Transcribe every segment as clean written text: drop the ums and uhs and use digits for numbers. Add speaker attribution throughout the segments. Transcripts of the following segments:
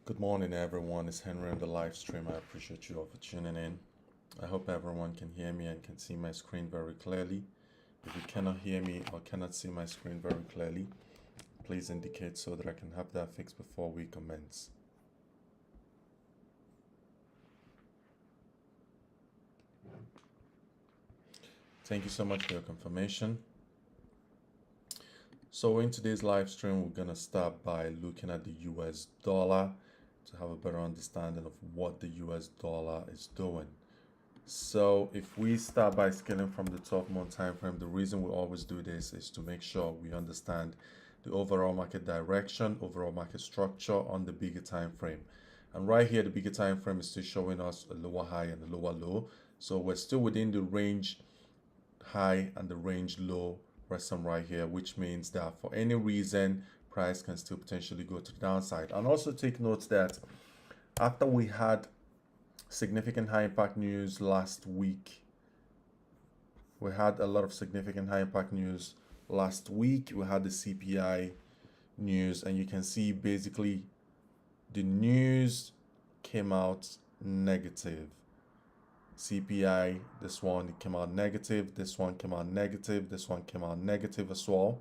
Speaker 1: Good morning, everyone. It's Henry on the live stream. I appreciate you all for tuning in. I hope everyone can hear me and can see my screen very clearly. If you cannot hear me or cannot see my screen very clearly, please indicate so that I can have that fixed before we commence. Thank you so much for your confirmation. So in today's live stream, we're going to start by looking at the US dollar to have a better understanding of what the US dollar is doing. So if we start by scaling from the 12-month time frame, the reason we always do this is to make sure we understand the overall market direction, overall market structure on the bigger time frame. And right here, the bigger time frame is still showing us a lower high and a lower low. So we're still within the range high and the range low resting right here, which means that for any reason, price can still potentially go to the downside. And also take note that after we had significant high impact news last week, we had a lot of significant high impact news last week. We had the CPI news, and you can see basically the news came out negative. CPI, this one came out negative, this one came out negative, this one came out negative as well.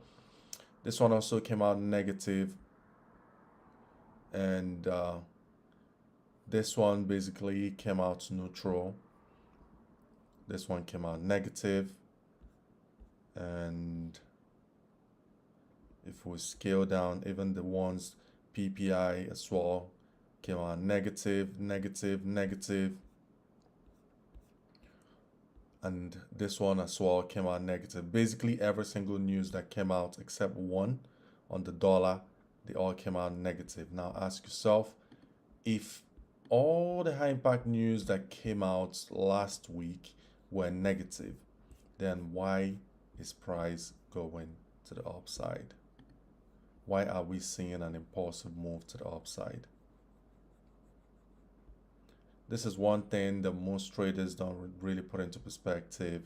Speaker 1: This one also came out negative, and this one basically came out neutral. This one came out negative, and if we scale down, even the ones PPI as well came out negative, negative, negative. And this one as well came out negative. Basically, every single news that came out except one on the dollar, they all came out negative. Now ask yourself, if all the high impact news that came out last week were negative, then why is price going to the upside? Why are we seeing an impulsive move to the upside? This is one thing that most traders don't really put into perspective.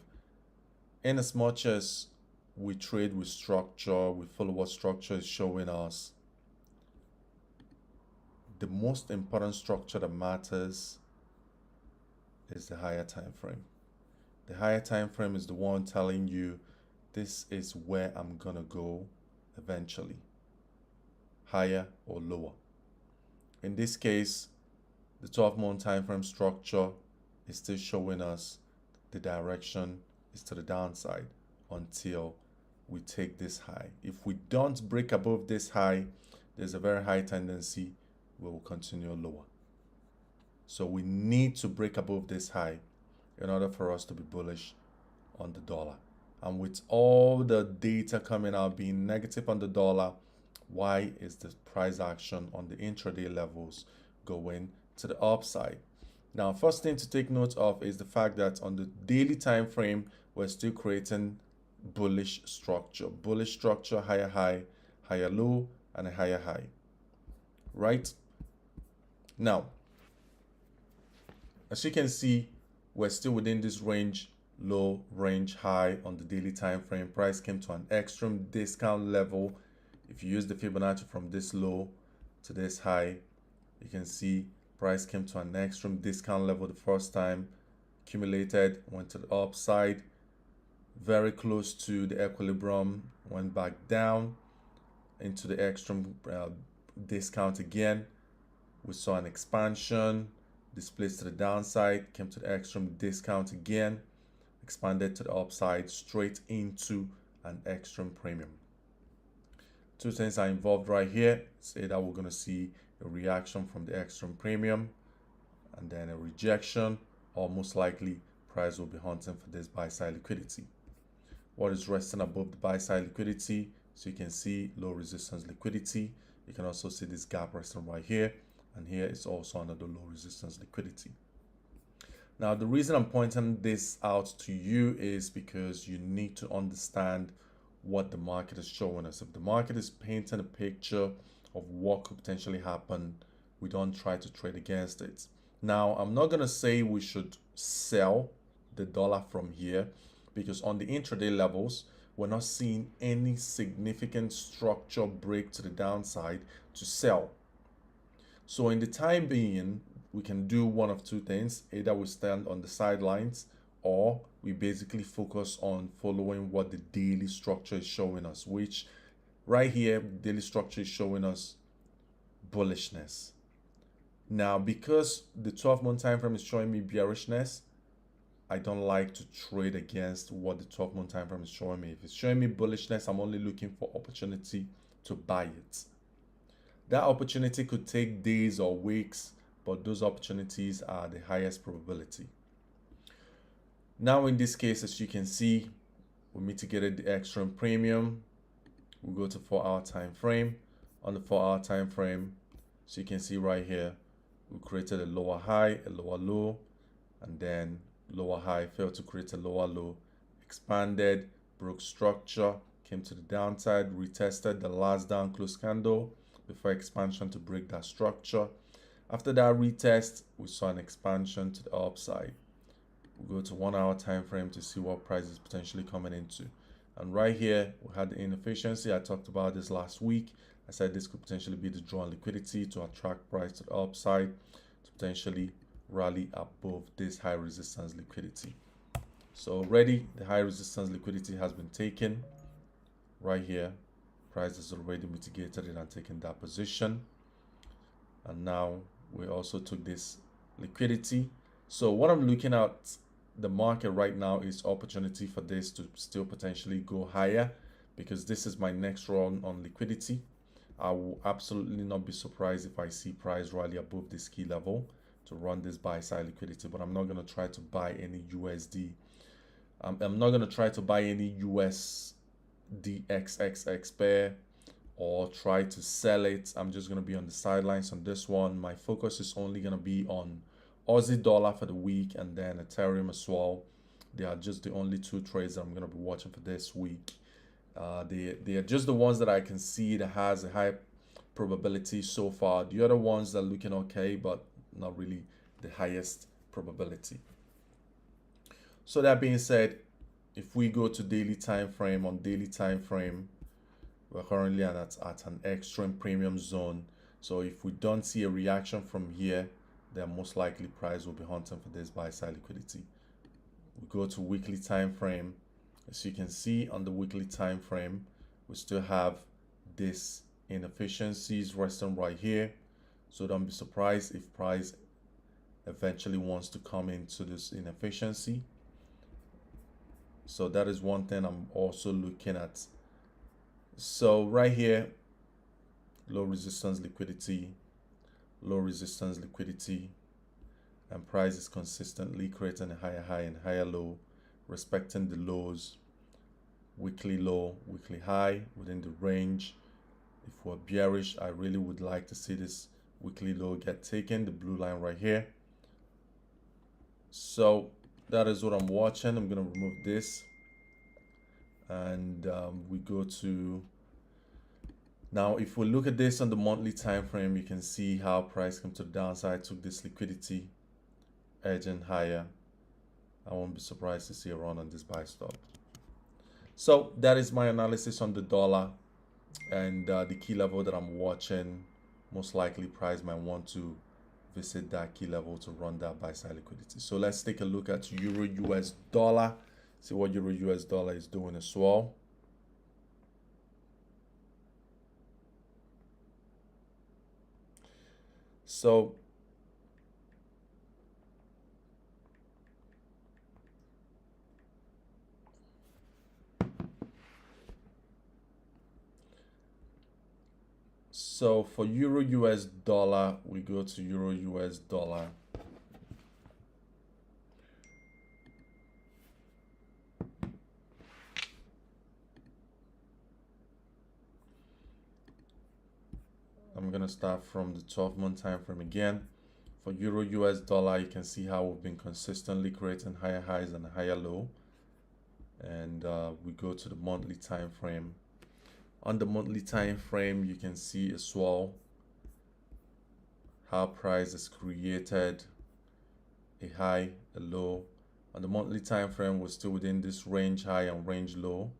Speaker 1: In as much as we trade with structure, we follow what structure is showing us, the most important structure that matters is the higher time frame. The higher time frame is the one telling you this is where I'm gonna go eventually, higher or lower. In this case, the 12-month time frame structure is still showing us the direction is to the downside until we take this high. If we don't break above this high, there's a very high tendency we will continue lower. So we need to break above this high in order for us to be bullish on the dollar. And with all the data coming out being negative on the dollar, why is the price action on the intraday levels going to the upside? Now, first thing to take note of is the fact that on the daily time frame, we're still creating bullish structure, higher high, higher low, and a higher high, right? Now, as you can see, we're still within this range low, range high on the daily time frame. Price came to an extreme discount level. If you use the Fibonacci from this low to this high, you can see price came to an extreme discount level the first time, accumulated, went to the upside, very close to the equilibrium, went back down into the extreme discount again. We saw an expansion, displaced to the downside, came to the extreme discount again, expanded to the upside, straight into an extreme premium. Two things are involved right here. Say that we're going to see a reaction from the extreme premium and then a rejection, or most likely price will be hunting for this buy side liquidity. What is resting above the buy side liquidity? So you can see low resistance liquidity. You can also see this gap resting right here, and here it's also under the low resistance liquidity. Now, the reason I'm pointing this out to you is because you need to understand what the market is showing us. If the market is painting a picture of what could potentially happen, we don't try to trade against it. Now, I'm not going to say we should sell the dollar from here, because on the intraday levels, we're not seeing any significant structure break to the downside to sell. So in the time being, we can do one of two things. Either we stand on the sidelines, or we basically focus on following what the daily structure is showing us, which right here, daily structure is showing us bullishness. Now, because the 12-month time frame is showing me bearishness, I don't like to trade against what the 12-month time frame is showing me. If it's showing me bullishness, I'm only looking for opportunity to buy it. That opportunity could take days or weeks, but those opportunities are the highest probability. Now, in this case, as you can see, we mitigated the extreme premium. We go to 4-hour time frame. On the 4-hour time frame, so you can see right here, we created a lower high, a lower low, and then lower high, failed to create a lower low, expanded, broke structure, came to the downside, retested the last down close candle before expansion to break that structure. After that retest, we saw an expansion to the upside. We go to 1-hour time frame to see what price is potentially coming into. And right here, we had the inefficiency. I talked about this last week. I said this could potentially be the draw on liquidity to attract price to the upside to potentially rally above this high resistance liquidity. So already the high resistance liquidity has been taken. Right here, price has already mitigated it and taken that position. And now we also took this liquidity. So what I'm looking at the market right now is opportunity for this to still potentially go higher, because this is my next run on liquidity. I will absolutely not be surprised if I see price rally above this key level to run this buy side liquidity, but I'm not going to try to buy any USD. I'm not going to try to buy any USD XXX pair or try to sell it. I'm just going to be on the sidelines on this one. My focus is only going to be on Aussie dollar for the week and then Ethereum as well. They are just the only two trades that I'm going to be watching for this week. They are just the ones that I can see that has a high probability so far. The other ones are looking okay, but not really the highest probability. So that being said, if we go to daily time frame, on daily time frame, we're currently at an extreme premium zone. So if we don't see a reaction from here, then most likely price will be hunting for this buy side liquidity. We go to weekly time frame. As you can see on the weekly time frame, we still have this inefficiencies resting right here. So don't be surprised if price eventually wants to come into this inefficiency. So that is one thing I'm also looking at. So right here, low resistance liquidity, and price is consistently creating a higher high and higher low, respecting the lows, weekly low, weekly high within the range. If we're bearish, I really would like to see this weekly low get taken, the blue line right here. So that is what I'm watching. I'm going to remove this, and we go to now. If we look at this on the monthly time frame, you can see how price came to the downside, took this liquidity, edging higher. I won't be surprised to see a run on this buy stop. So that is my analysis on the dollar, and the key level that I'm watching. Most likely price might want to visit that key level to run that buy side liquidity. So let's take a look at Euro US dollar, see what Euro US dollar is doing as well. So for Euro US dollar, we go to Euro US dollar. I'm going to start from the 12-month time frame again. For Euro US dollar, you can see how we've been consistently creating higher highs and higher low. And we go to the monthly time frame. On the monthly time frame, you can see as well how price has created a high, a low. On the monthly time frame, we're still within this range high and range low.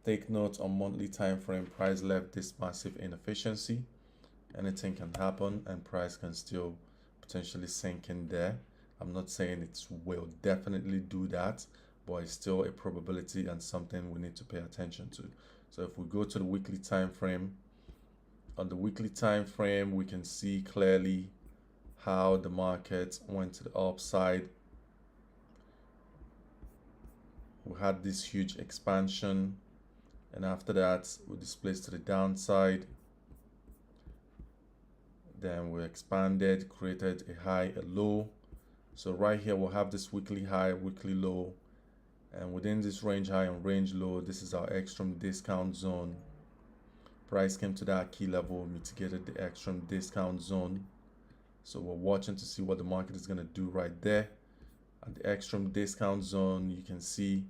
Speaker 1: Take note, on monthly time frame, price left this massive inefficiency. Anything can happen and price can still potentially sink in there. I'm not saying it will definitely do that, but it's still a probability and something we need to pay attention to. So if we go to the weekly time frame, on the weekly time frame, we can see clearly how the market went to the upside. We had this huge expansion, and after that we displaced to the downside. Then we expanded, created a high, a low. So right here we'll have this weekly high, weekly low, and within this range high and range low, this is our extreme discount zone. Price came to that key level, mitigated the extreme discount zone. So we're watching to see what the market is going to do right there. At the extreme discount zone, you can see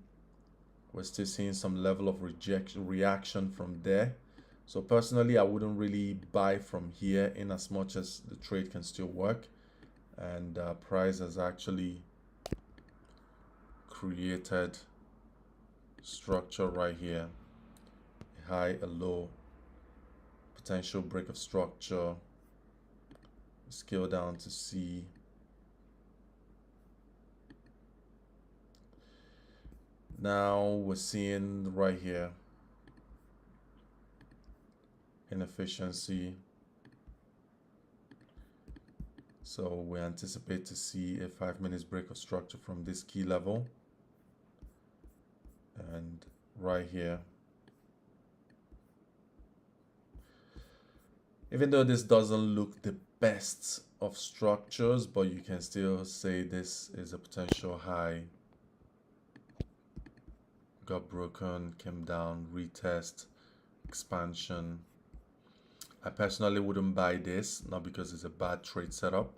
Speaker 1: we're still seeing some level of reaction from there. So personally, I wouldn't really buy from here in as much as the trade can still work. And price has actually created structure right here. A high, a low, potential break of structure. Scale down to see. Now we're seeing right here inefficiency. So we anticipate to see a 5 minutes break of structure from this key level. And right here, even though this doesn't look the best of structures, but you can still say this is a potential high. Got broken, came down, retest, expansion. I personally wouldn't buy this, not because it's a bad trade setup,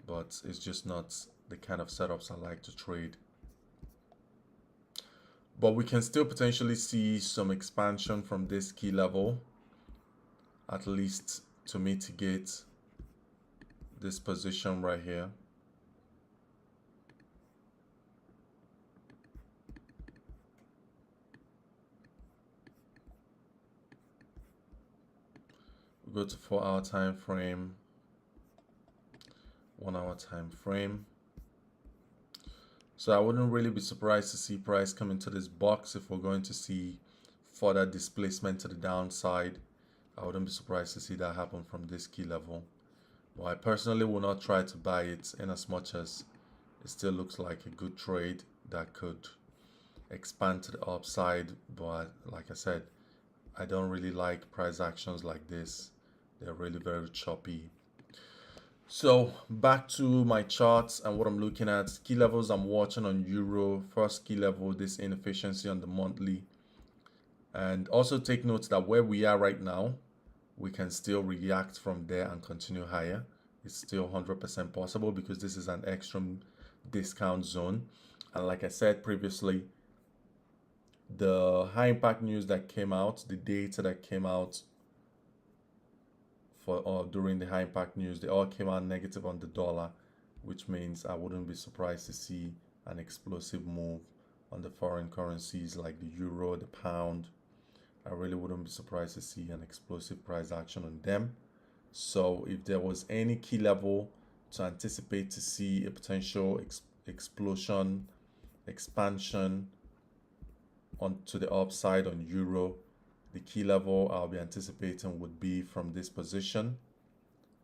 Speaker 1: but it's just not the kind of setups I like to trade. But we can still potentially see some expansion from this key level, at least to mitigate this position right here. We go to 4-hour time frame, 1-hour time frame. So I wouldn't really be surprised to see price come into this box if we're going to see further displacement to the downside. I wouldn't be surprised to see that happen from this key level. But I personally will not try to buy it in as much as it still looks like a good trade that could expand to the upside. But like I said, I don't really like price actions like this. They're really very choppy. So back to my charts and what I'm looking at. Key levels I'm watching on euro. First key level, this inefficiency on the monthly. And also take note that where we are right now, we can still react from there and continue higher. It's still 100% possible because this is an extreme discount zone. And like I said previously, the high impact news that came out, the data that came out for during the high impact news, they all came out negative on the dollar, which means I wouldn't be surprised to see an explosive move on the foreign currencies like the euro, the pound. I really wouldn't be surprised to see an explosive price action on them. So if there was any key level to anticipate to see a potential explosion, expansion onto the upside on euro, the key level I'll be anticipating would be from this position.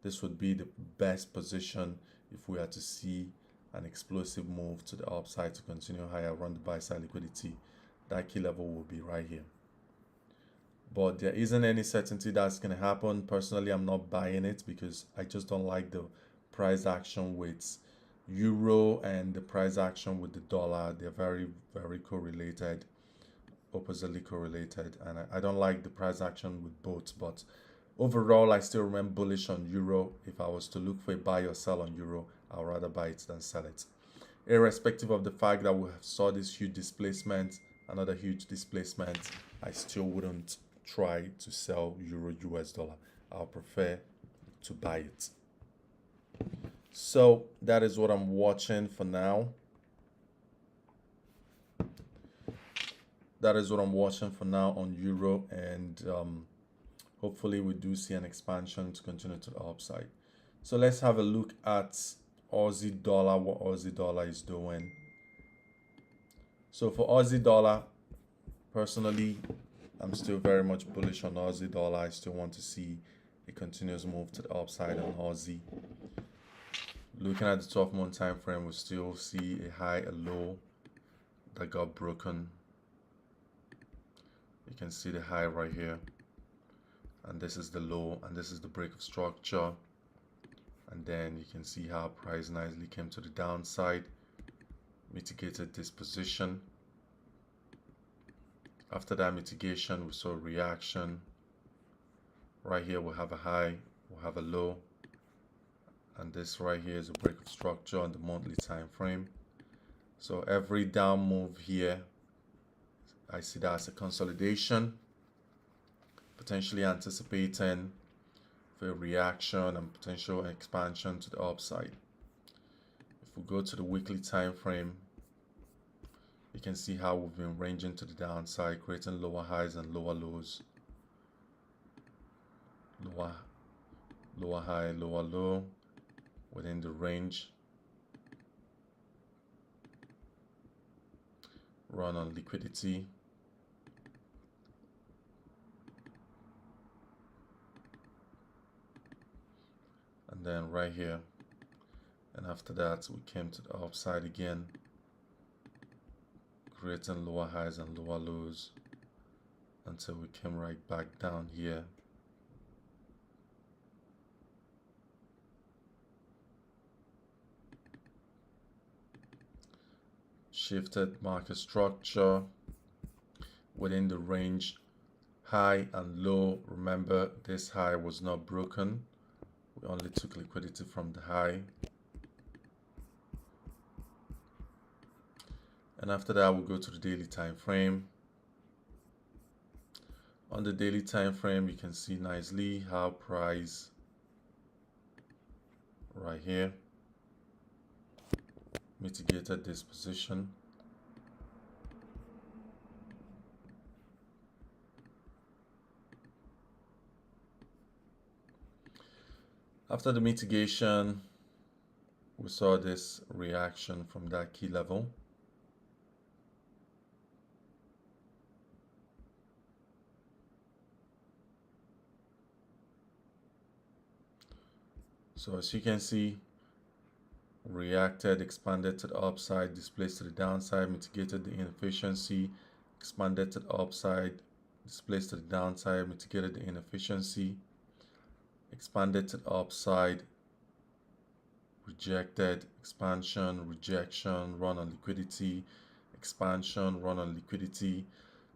Speaker 1: This would be the best position if we are to see an explosive move to the upside to continue higher around the buy side liquidity. That key level will be right here. But there isn't any certainty that's going to happen. Personally, I'm not buying it because I just don't like the price action with euro and the price action with the dollar. They're very, very correlated, oppositely correlated, and I don't like the price action with both. But overall, I still remain bullish on euro. If I was to look for a buy or sell on euro, I'd rather buy it than sell it, irrespective of the fact that we saw this huge displacement, another huge displacement. I still wouldn't try to sell euro US dollar. I'll prefer to buy it. So that is what I'm watching for now. That is what I'm watching for now on euro, and hopefully we do see an expansion to continue to the upside. So let's have a look at Aussie dollar, what Aussie dollar is doing. So for Aussie dollar, personally, I'm still very much bullish on Aussie dollar. I still want to see a continuous move to the upside on Aussie. Looking at the 12-month time frame, we still see a high, a low that got broken. You can see the high right here, and this is the low, and this is the break of structure. And then you can see how price nicely came to the downside, mitigated this position. After that mitigation, we saw a reaction. Right here we'll have a high, we'll have a low, and this right here is a break of structure on the monthly time frame. So every down move here, I see that as a consolidation, potentially anticipating for a reaction and potential expansion to the upside. If we go to the weekly time frame, you can see how we've been ranging to the downside, creating lower highs and lower lows. Lower high, lower low within the range. Run on liquidity. And then right here, and after that we came to the upside again, creating lower highs and lower lows until we came right back down here. Shifted market structure within the range, high and low. Remember, this high was not broken. We only took liquidity from the high. And after that, we'll go to the daily time frame. On the daily time frame, you can see nicely how price right here mitigated this position. After the mitigation, we saw this reaction from that key level. So as you can see, reacted, expanded to the upside, displaced to the downside, mitigated the inefficiency, expanded to the upside, displaced to the downside, mitigated the inefficiency, expanded to the upside, rejected, expansion, rejection, run on liquidity, expansion, run on liquidity.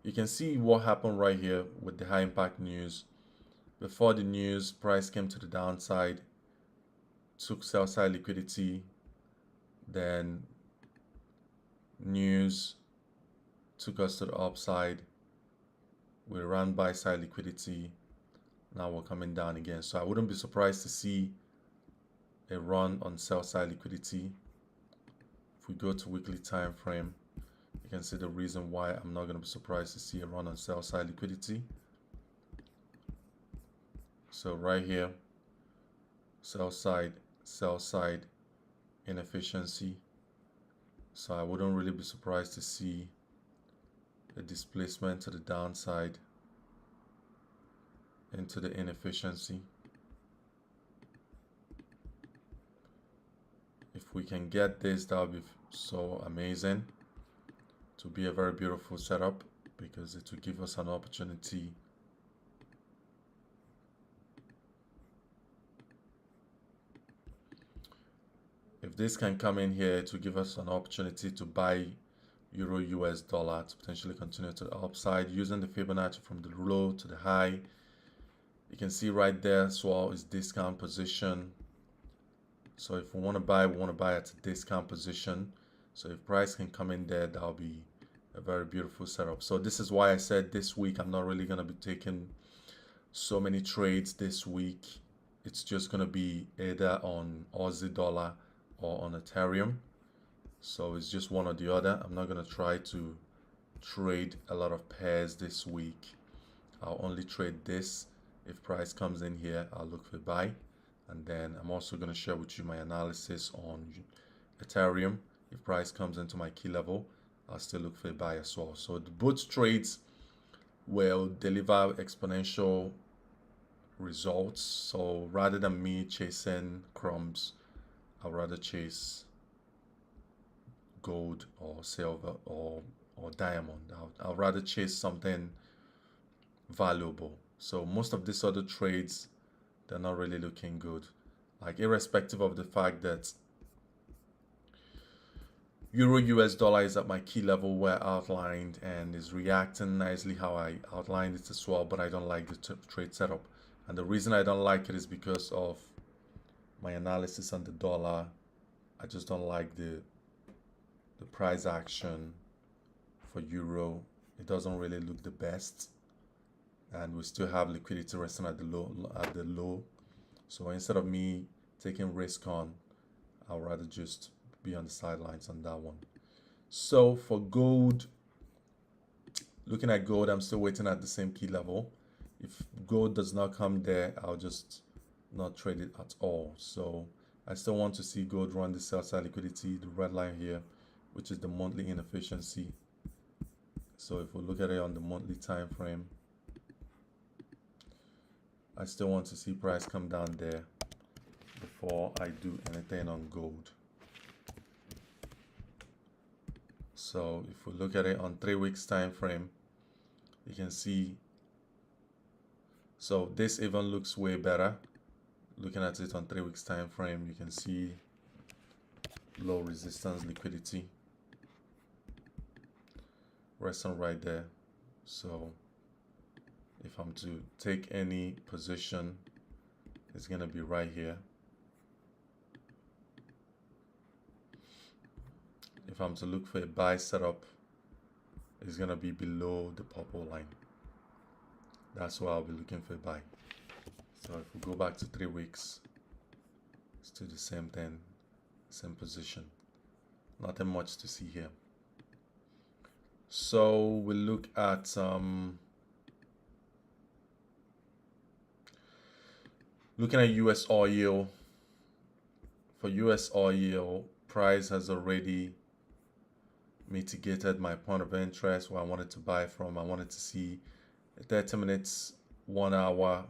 Speaker 1: You can see what happened right here with the high impact news. Before the news, price came to the downside, took sell side liquidity, then news took us to the upside. We ran buy side liquidity. Now we're coming down again. So I wouldn't be surprised to see a run on sell side liquidity. If we go to weekly time frame, you can see the reason why I'm not going to be surprised to see a run on sell side liquidity. So right here, sell side inefficiency. So I wouldn't really be surprised to see a displacement to the downside into the inefficiency. If we can get this, that would be so amazing. It would be a very beautiful setup because it will give us an opportunity if this can come in here, it will give us an opportunity to buy Euro US dollar to potentially continue to the upside using the Fibonacci from the low to the high. You can see right there, swell is discount position. So if we want to buy at a discount position. So if price can come in there, that'll be a very beautiful setup. So this is why I said this week I'm not really going to be taking so many trades this week. It's just going to be either on Aussie dollar or on Ethereum. So it's just one or the other. I'm not going to try to trade a lot of pairs this week. I'll only trade this If price comes in here, I'll look for a buy. And then I'm also going to share with you my analysis on Ethereum. If price comes into my key level, I'll still look for a buy as well. So both trades will deliver exponential results. So rather than me chasing crumbs, I'd rather chase gold or silver or diamond. I'd rather chase something valuable. So most of these other trades, they're not really looking good. Like irrespective of the fact that Euro US dollar is at my key level where outlined and is reacting nicely how I outlined it as well, but I don't like the trade setup. And the reason I don't like it is because of my analysis on the dollar. I just don't like the price action for euro. It doesn't really look the best, and we still have liquidity resting at the low. So instead of me taking risk on, I'd rather just be on the sidelines on that one. So for gold, looking at gold, I'm still waiting at the same key level. If gold does not come there, I'll just not trade it at all. So I still want to see gold run the sell side liquidity, the red line here, which is the monthly inefficiency. So if we look at it on the monthly time frame, I still want to see price come down there before I do anything on gold. So if we look at it on 3 weeks time frame, you can see, so this even looks way better. Looking at it on 3 weeks time frame, you can see low resistance liquidity resting right there. So if I'm to take any position, it's going to be right here. If I'm to look for a buy setup, it's going to be below the purple line. That's why I'll be looking for a buy. So if we go back to 3 weeks, still the same thing, same position. Nothing much to see here. So we'll look at looking at US oil. For US oil, price has already mitigated my point of interest where I wanted to buy from. I wanted to see a 30 minutes, 1 hour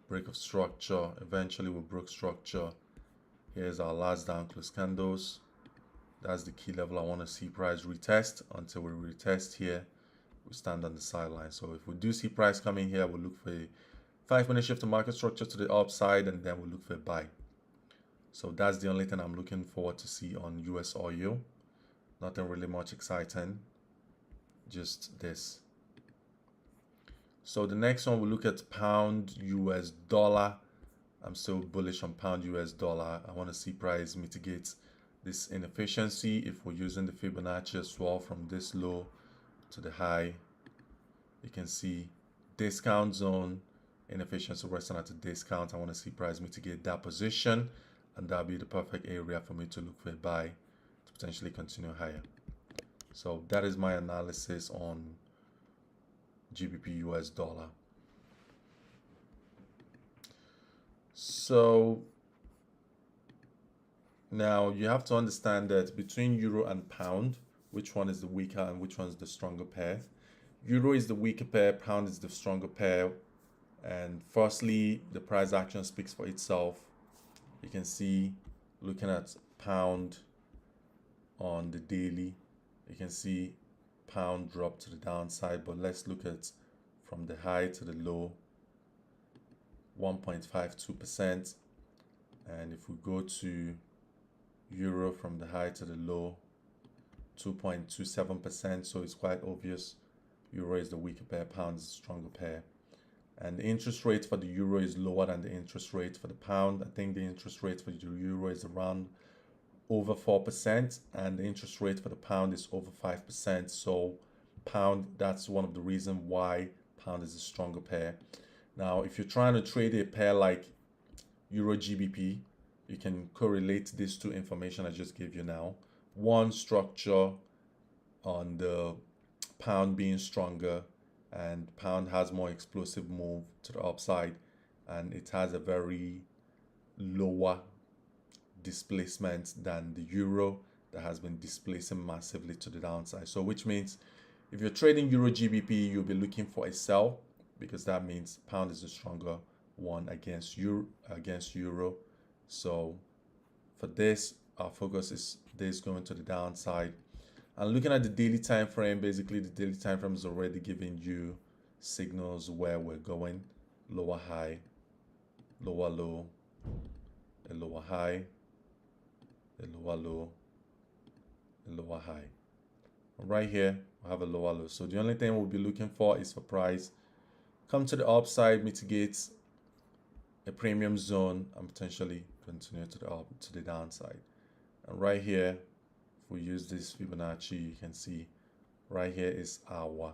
Speaker 1: break of structure. Eventually we broke structure. Here's our last down close candles. That's the key level I want to see price retest. Until we retest here, we stand on the sideline. So if we do see price coming here, we'll look for a 5-minute shift to market structure to the upside, and then we'll look for a buy. So that's the only thing I'm looking forward to see on US oil. Nothing really much exciting, just this. So the next one, we'll look at pound US dollar. I'm still bullish on pound US dollar. I want to see price mitigate this inefficiency. If we're using the Fibonacci as well, from this low to the high, you can see discount zone, inefficiency resting at a discount. I want to see price mitigate that position, and that'll be the perfect area for me to look for a buy to potentially continue higher. So that is my analysis on GBP US dollar. So now you have to understand that between euro and pound, which one is the weaker and which one is the stronger pair. Euro is the weaker pair, pound is the stronger pair. And firstly, the price action speaks for itself. You can see, looking at pound on the daily, you can see pound drop to the downside, but let's look at from the high to the low, 1.52%. And if we go to euro from the high to the low, 2.27%. So it's quite obvious euro is the weaker pair, pound is the stronger pair. And the interest rate for the euro is lower than the interest rate for the pound. I think the interest rate for the euro is around over 4%, and the interest rate for the pound is over 5%. So pound, that's one of the reasons why pound is a stronger pair. Now, if you're trying to trade a pair like Euro GBP, you can correlate these two information I just gave you now. One, structure on the pound being stronger, and pound has more explosive move to the upside, and it has a very lower displacement than the euro that has been displacing massively to the downside. So which means if you're trading euro GBP, you'll be looking for a sell, because that means pound is a stronger one against euro. So for this, our focus is this going to the downside. And looking at the daily time frame, basically the daily time frame is already giving you signals where we're going. Lower high, lower low, a lower high, a lower low, a lower high. Right here, we have a lower low. So the only thing we'll be looking for is for price come to the upside, mitigates a premium zone, and potentially continue to the downside. And right here, if we use this Fibonacci, you can see right here is our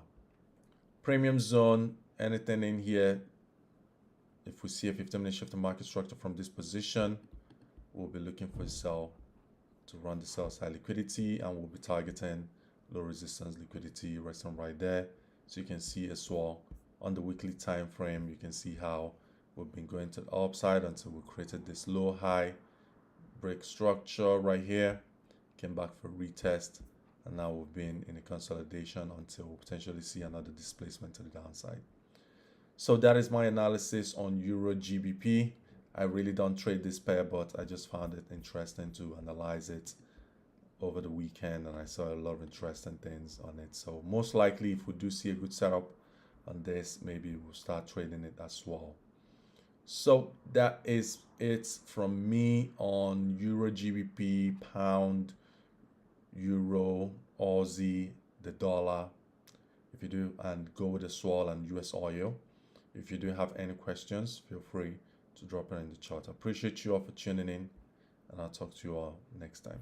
Speaker 1: premium zone. Anything in here, if we see a 15-minute shift in market structure from this position, we'll be looking for a sell to run the sell side liquidity, and we'll be targeting low resistance liquidity resting right there. So you can see as well on the weekly time frame, you can see how we've been going to the upside until we created this low high break structure right here, came back for retest, and now we've been in a consolidation until we potentially see another displacement to the downside. So that is my analysis on euro GBP. I really don't trade this pair, but I just found it interesting to analyze it over the weekend, and I saw a lot of interesting things on it. So most likely, if we do see a good setup on this, maybe we'll start trading it as well. So that is it from me on euro GBP, pound, euro, Aussie, the dollar, if you do, and go with the swirl and US oil. If you do have any questions, feel free to drop it in the chat. I appreciate you all for tuning in, and I'll talk to you all next time.